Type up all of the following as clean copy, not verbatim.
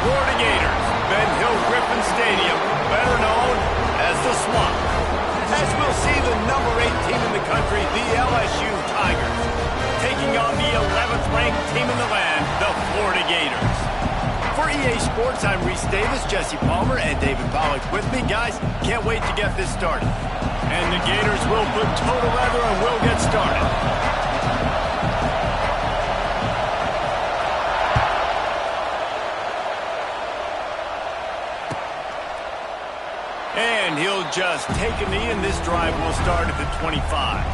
Florida Gators, Ben Hill Griffin Stadium, better known as the Swamp. As we'll see the number 8 team in the country, the LSU Tigers, taking on the 11th ranked team in the land, the Florida Gators. For EA Sports, I'm Reese Davis, Jesse Palmer, and David Pollack with me. Guys, can't wait to get this started. And the Gators will put total leather and will get started. And he'll just take a knee, and this drive will start at the 25.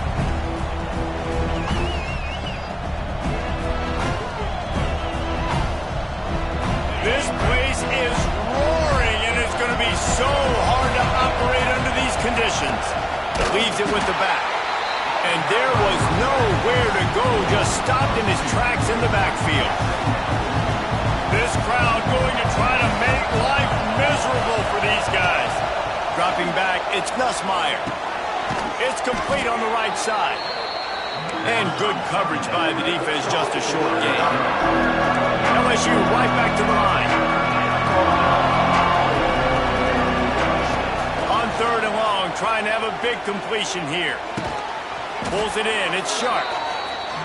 This place is roaring, and it's going to be so hard to operate under these conditions. Leaves it with the back. And there was nowhere to go, just stopped in his tracks in the backfield. This crowd going to try to make life miserable for these guys. Dropping back, it's Nussmeier. It's complete on the right side. And good coverage by the defense, just a short gain. LSU right back to the line. On 3rd and long, trying to have a big completion here. Pulls it in, it's Sharp.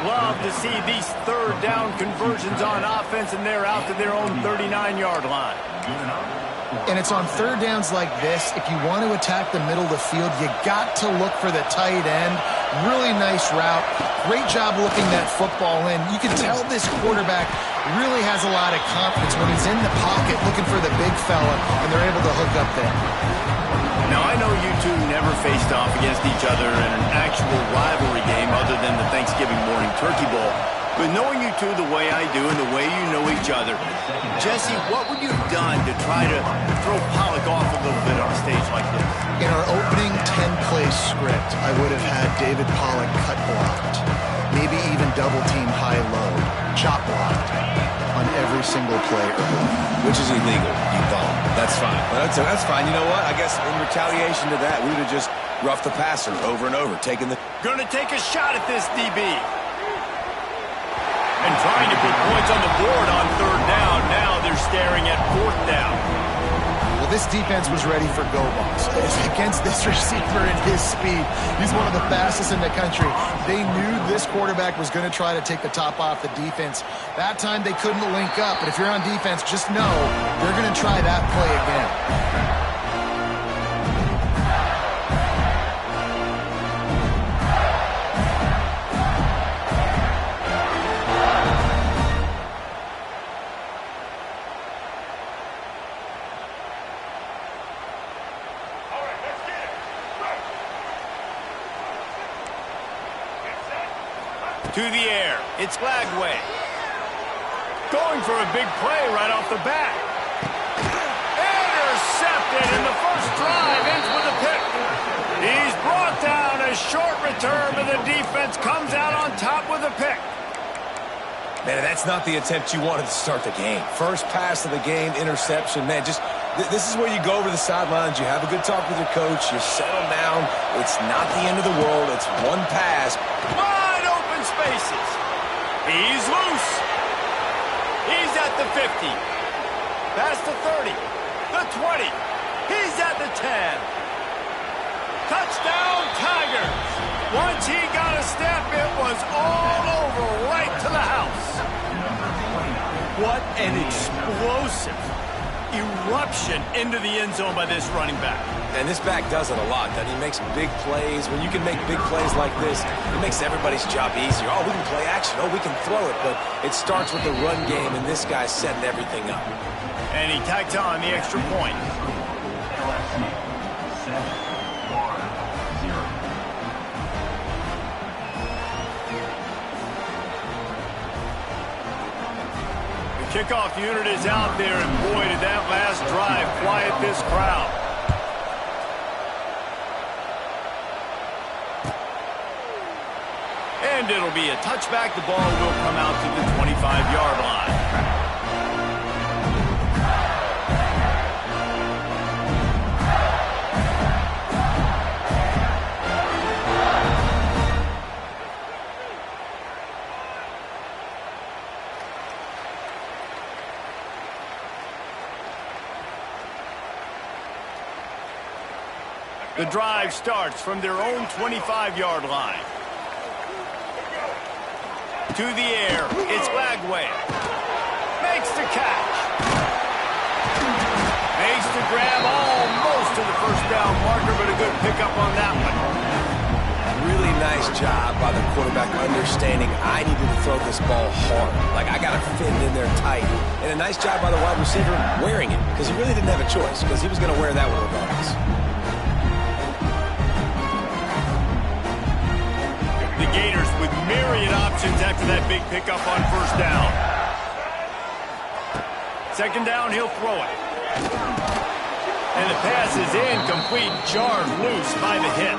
Love to see these 3rd down conversions on offense, and they're out to their own 39-yard line. And it's on 3rd downs like this. If you want to attack the middle of the field, you got to look for the tight end. Really nice route. Great job looking that football in. You can tell this quarterback really has a lot of confidence when he's in the pocket looking for the big fella, and they're able to hook up there. Now, I know you two never faced off against each other in an actual rivalry game other than the Thanksgiving morning turkey bowl. But knowing you two the way I do and the way you know each other, Jesse, what would you have done to try to throw Pollack off a little bit on a stage like this? In our opening 10-play script, I would have had David Pollack cut blocked, maybe even double-team high-low, chop blocked on every single play early. Which is illegal, you thought. That's fine. But that's fine. You know what? I guess in retaliation to that, we would have just roughed the passer over and over, taking the... Gonna take a shot at this DB. And trying to put points on the board on 3rd down. Now they're staring at 4th down. Well, this defense was ready for go balls. Against this receiver and his speed, he's one of the fastest in the country. They knew this quarterback was going to try to take the top off the defense. That time they couldn't link up, but if you're on defense, just know they're going to try that play again. To the air, it's Lagway. Going for a big play right off the bat. Intercepted, and the first drive ends with a pick. He's brought down, a short return, but the defense comes out on top with a pick. Man, that's not the attempt you wanted to start the game. First pass of the game, interception. Man, just this is where you go over the sidelines. You have a good talk with your coach. You settle down. It's not the end of the world. It's one pass. Wide open spaces. He's loose. He's at the 50. Past the 30. The 20. He's at the 10. Touchdown, Tigers. Once he got a step, it was all over right to the house. What an explosive eruption into the end zone by this running back. And this back does it a lot. That he makes big plays. When you can make big plays like this, it makes everybody's job easier. Oh, we can play action. Oh, we can throw it. But it starts with the run game, and this guy's setting everything up. And he tacked on the extra point. The kickoff unit is out there, and boy, did that last drive quiet this crowd. And it'll be a touchback. The ball will come out to the 25-yard line. The drive starts from their own 25-yard line. To the air, it's Lagway. Makes the catch. Makes the grab almost to the first down marker, but a good pickup on that one. Really nice job by the quarterback understanding I needed to throw this ball hard. Like, I got to fit it in there tight. And a nice job by the wide receiver wearing it, because he really didn't have a choice, because he was going to wear that one regardless. The Gators with myriad options after that big pickup on first down. Second down, he'll throw it. And the pass is incomplete, jarred loose by the hit.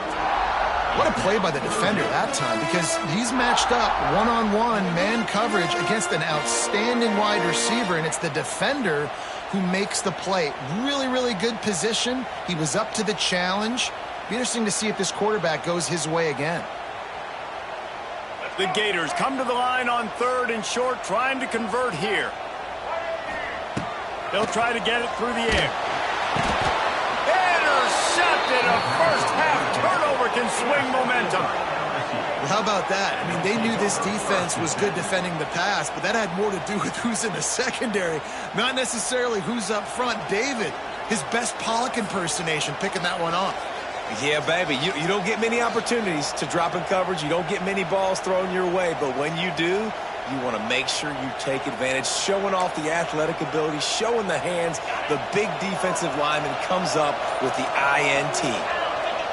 What a play by the defender that time, because he's matched up one-on-one man coverage against an outstanding wide receiver, and it's the defender who makes the play. Really, really good position. He was up to the challenge. Be interesting to see if this quarterback goes his way again. The Gators come to the line on third and short, trying to convert here. They'll try to get it through the air. Intercepted. A first-half turnover can swing momentum. Well, how about that? I mean, they knew this defense was good defending the pass, but that had more to do with who's in the secondary, not necessarily who's up front. David, his best Pollock impersonation, picking that one off. Yeah, baby, you don't get many opportunities to drop in coverage. You don't get many balls thrown your way, but when you do, you want to make sure you take advantage, showing off the athletic ability, showing the hands. The big defensive lineman comes up with the INT.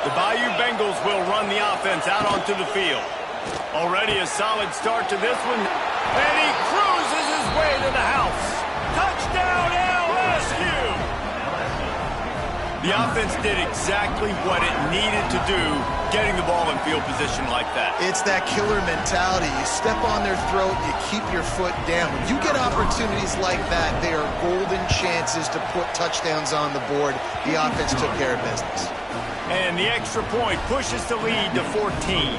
The Bayou Bengals will run the offense out onto the field. Already a solid start to this one, and he cruises his way to the house. Touchdown, LSU! The offense did exactly what it needed to do, getting the ball in field position like that. It's that killer mentality. You step on their throat, you keep your foot down. When you get opportunities like that, they are golden chances to put touchdowns on the board. The offense took care of business. And the extra point pushes the lead to 14.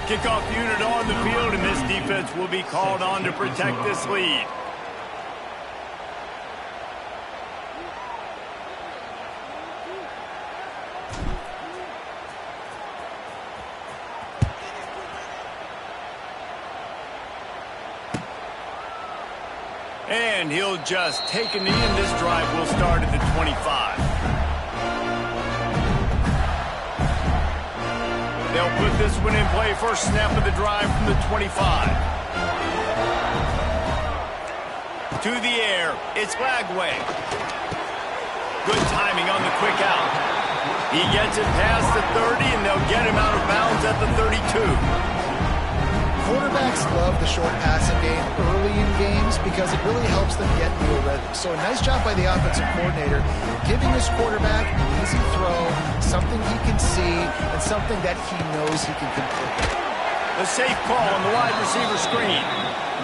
Kickoff unit on the field, and this defense will be called on to protect this lead. And he'll just take a knee, and this drive will start at the 25. They'll put this one in play. First snap of the drive from the 25. To the air, it's Lagway. Good timing on the quick out. He gets it past the 30, and they'll get him out of bounds at the 32. Quarterbacks love the short passing game early in games because it really helps them get into a rhythm. So a nice job by the offensive coordinator, giving his quarterback an easy throw, something he can see, and something that he knows he can complete. The safe call on the wide receiver screen.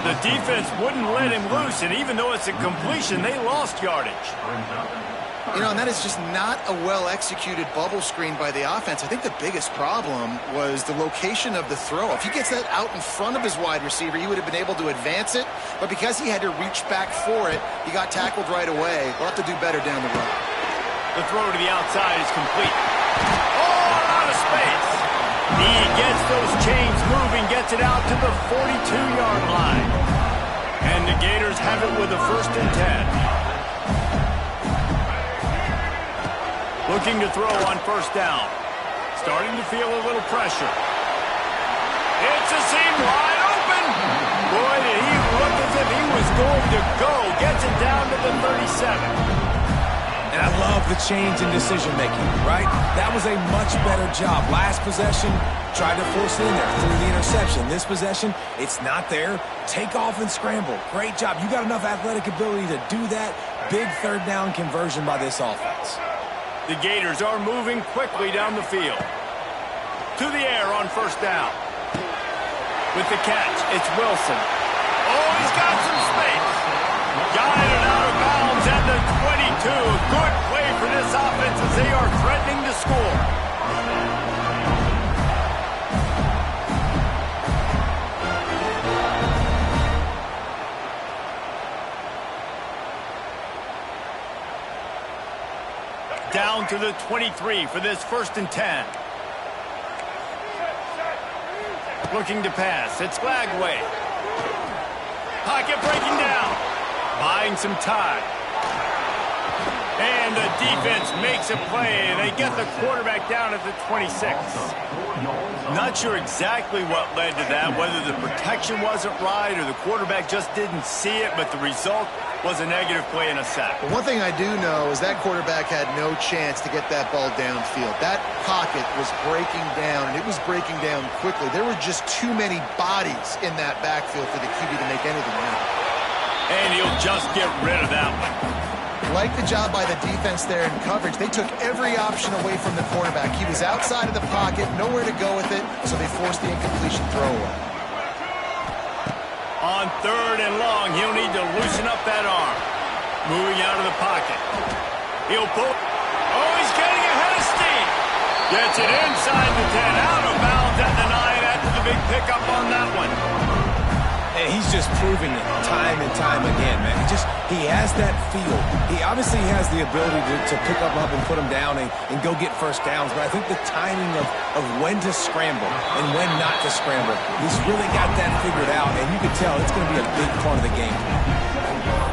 The defense wouldn't let him loose, and even though it's a completion, they lost yardage. You know, and that is just not a well-executed bubble screen by the offense. I think the biggest problem was the location of the throw. If he gets that out in front of his wide receiver, he would have been able to advance it. But because he had to reach back for it, he got tackled right away. We'll have to do better down the road. The throw to the outside is complete. Oh, out of space. He gets those chains moving, gets it out to the 42-yard line. And the Gators have it with a 1st and 10. Looking to throw on first down. Starting to feel a little pressure. It's a seam wide open. Boy, did he look as if he was going to go. Gets it down to the 37. And I love the change in decision-making, right? That was a much better job. Last possession, tried to force it in there through the interception. This possession, it's not there. Take off and scramble. Great job. You got enough athletic ability to do that. Big third down conversion by this offense. The Gators are moving quickly down the field. To the air on first down. With the catch, it's Wilson. Oh, he's got some space. Got it out of bounds at the 22. Good play for this offensive they are threatening to score. Down to the 23 for this 1st and 10. Looking to pass. It's Lagway. Pocket breaking down. Buying some time. And the defense makes a play. They get the quarterback down at the 26. Not sure exactly what led to that, whether the protection wasn't right or the quarterback just didn't see it, but the result was a negative play and a sack. But one thing I do know is that quarterback had no chance to get that ball downfield. That pocket was breaking down, and it was breaking down quickly. There were just too many bodies in that backfield for the QB to make anything happen. And he'll just get rid of that one. Like the job by the defense there in coverage. They took every option away from the quarterback. He was outside of the pocket, nowhere to go with it, so they forced the incompletion throwaway. On 3rd and long, he'll need to loosen up that arm. Moving out of the pocket. He'll pull. Oh, he's getting ahead of steam. Gets it inside the 10, out of bounds at the 9 after the big pickup on that one. And he's just proving it time and time again, man. He has that feel. He obviously has the ability to pick up and put him down and go get first downs, but I think the timing of when to scramble and when not to scramble, he's really got that figured out, and you can tell it's going to be a big part of the game.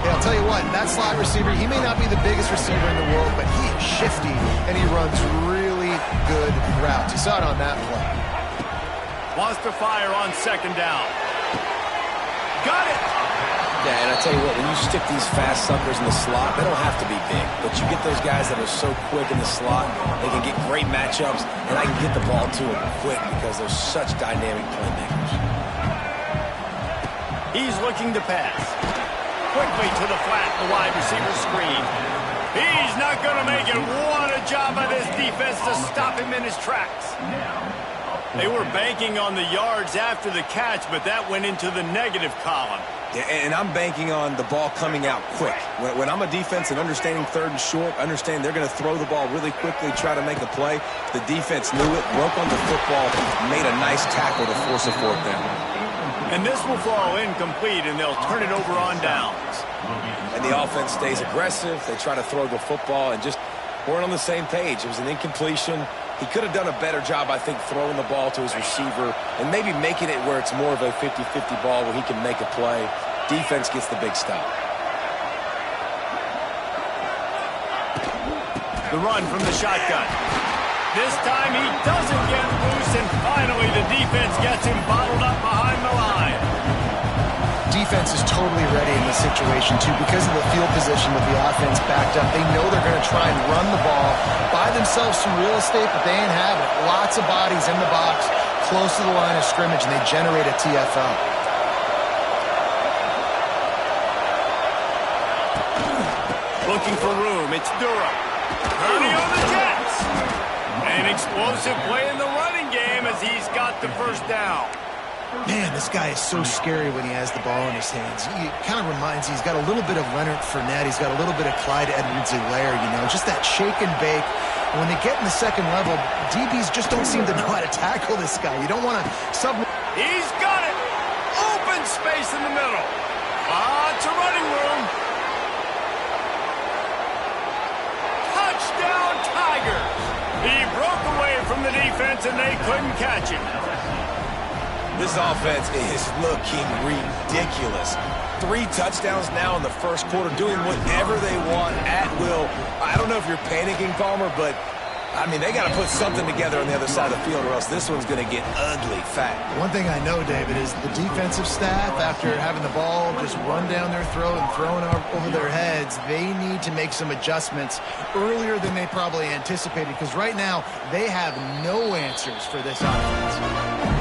Yeah, I'll tell you what, that slot receiver, he may not be the biggest receiver in the world, but he is shifty, and he runs really good routes. You saw it on that play. Wants to fire on 2nd down. Got it! Yeah, and I tell you what, when you stick these fast suckers in the slot, they don't have to be big. But you get those guys that are so quick in the slot, they can get great matchups, and I can get the ball to them quick because they're such dynamic playmakers. He's looking to pass. Quickly to the flat, the wide receiver screen. He's not going to make it. What a job by this defense to stop him in his tracks. They were banking on the yards after the catch, but that went into the negative column. Yeah, and I'm banking on the ball coming out quick. When I'm a defense and understanding 3rd and short, understand they're going to throw the ball really quickly, try to make a play. The defense knew it, broke on the football, made a nice tackle to force a 4th down. And this will fall incomplete, and they'll turn it over on downs. And the offense stays aggressive. They try to throw the football and just weren't on the same page. It was an incompletion. He could have done a better job, I think, throwing the ball to his receiver and maybe making it where it's more of a 50-50 ball where he can make a play. Defense gets the big stop. The run from the shotgun. This time he doesn't get loose, and finally the defense gets him bottled up behind the line. Defense is totally ready in this situation, too, because of the field position with the offense backed up. They know they're going to try and run the ball, buy themselves some real estate, but they ain't have it. Lots of bodies in the box, close to the line of scrimmage, and they generate a TFL. Looking for room. It's Durham. Turning on the Jets. An explosive play in the running game as he's got the 1st down. Man, this guy is so scary when he has the ball in his hands. He kind of reminds me, he's got a little bit of Leonard Fournette. He's got a little bit of Clyde Edwards-Helaire, you know, just that shake and bake. And when they get in the 2nd level, DBs just don't seem to know how to tackle this guy. You don't want to sub. He's got it. Open space in the middle. It's a running room. Touchdown, Tigers. He broke away from the defense, and they couldn't catch him. This offense is looking ridiculous. 3 touchdowns now in the 1st quarter, doing whatever they want at will. I don't know if you're panicking, Palmer, but, I mean, they got to put something together on the other side of the field or else this one's going to get ugly fast. One thing I know, David, is the defensive staff, after having the ball just run down their throat and thrown over their heads, they need to make some adjustments earlier than they probably anticipated, because right now they have no answers for this offense.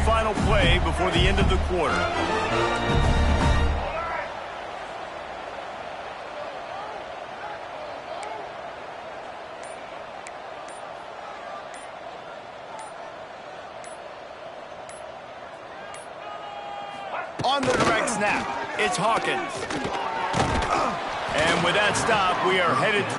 Final play before the end of the quarter. On on the direct snap. It's Hawkins. And with that stop, we are headed to